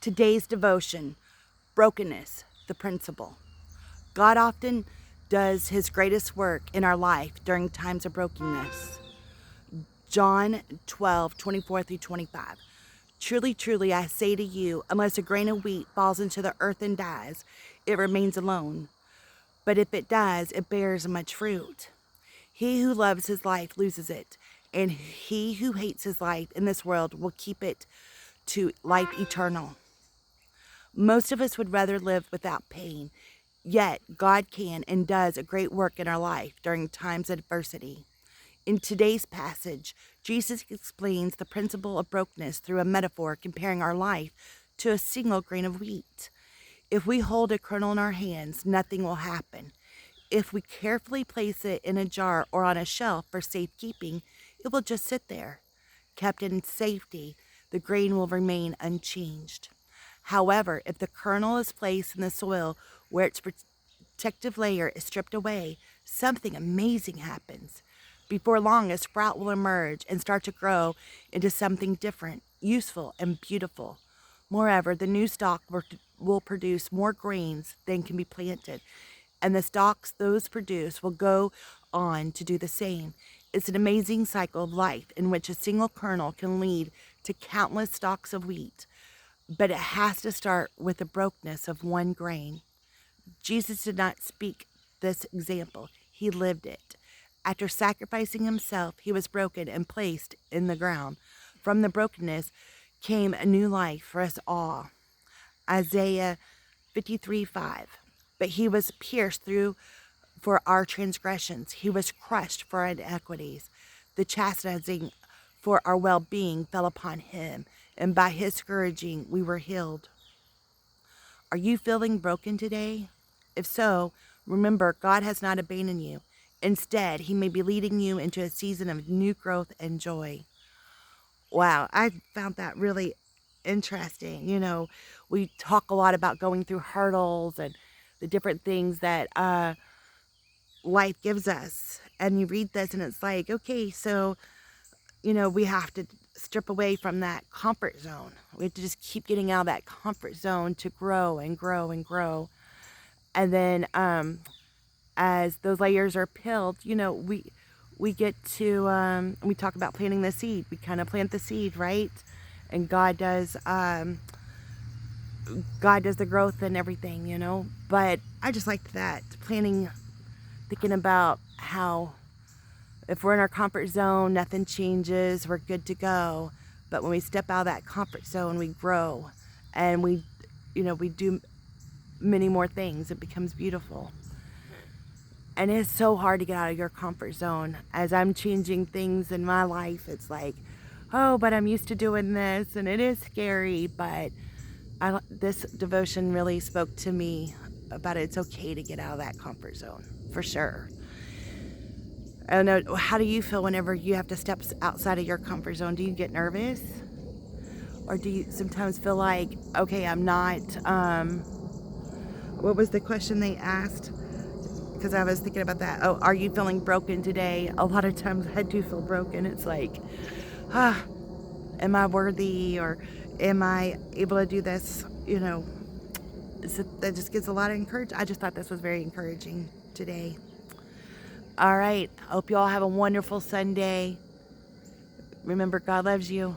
Today's devotion, brokenness, the principle. God often does his greatest work in our life during times of brokenness. John 12:24-25. Truly, truly, I say to you, unless a grain of wheat falls into the earth and dies, it remains alone. But if it dies, it bears much fruit. He who loves his life loses it, and he who hates his life in this world will keep it to life eternal. Most of us would rather live without pain, yet God can and does a great work in our life during times of adversity. In today's passage, Jesus explains the principle of brokenness through a metaphor comparing our life to a single grain of wheat. If we hold a kernel in our hands, nothing will happen. If we carefully place it in a jar or on a shelf for safekeeping, it will just sit there. Kept in safety, the grain will remain unchanged. However, if the kernel is placed in the soil where its protective layer is stripped away, something amazing happens. Before long, a sprout will emerge and start to grow into something different, useful, and beautiful. Moreover, the new stalk will produce more grains than can be planted, and the stalks those produce will go on to do the same. It's an amazing cycle of life in which a single kernel can lead to countless stalks of wheat, but it has to start with the brokenness of one grain. Jesus did not speak this example, he lived it. After sacrificing himself, he was broken and placed in the ground. From the brokenness came a new life for us all. Isaiah 53:5. But he was pierced through for our transgressions. He was crushed for our iniquities. The chastising for our well-being fell upon him, and by his scourging we were healed. Are you feeling broken today? If so, remember God has not abandoned you. Instead, he may be leading you into a season of new growth and joy. Wow, I found that really interesting. We talk a lot about going through hurdles and the different things that life gives us. And you read this and it's like, okay, so, we have to strip away from that comfort zone. We have to just keep getting out of that comfort zone to grow and grow and grow. And then as those layers are peeled, we get to, we talk about planting the seed. We kind of plant the seed, right? And God does the growth and everything. But I just liked that, thinking about how if we're in our comfort zone, nothing changes, we're good to go. But when we step out of that comfort zone, we grow and we do many more things. It becomes beautiful. And it's so hard to get out of your comfort zone. As I'm changing things in my life, it's like, oh, but I'm used to doing this, and it is scary. But this devotion really spoke to me about it's okay to get out of that comfort zone, for sure. I don't know, how do you feel whenever you have to step outside of your comfort zone? Do you get nervous? Or do you sometimes feel like, okay, I'm not, what was the question they asked? Because I was thinking about that. Oh, are you feeling broken today? A lot of times I do feel broken. It's like, am I worthy, or am I able to do this? That just gives a lot of encouragement. I just thought this was very encouraging today. All right. Hope you all have a wonderful Sunday. Remember, God loves you.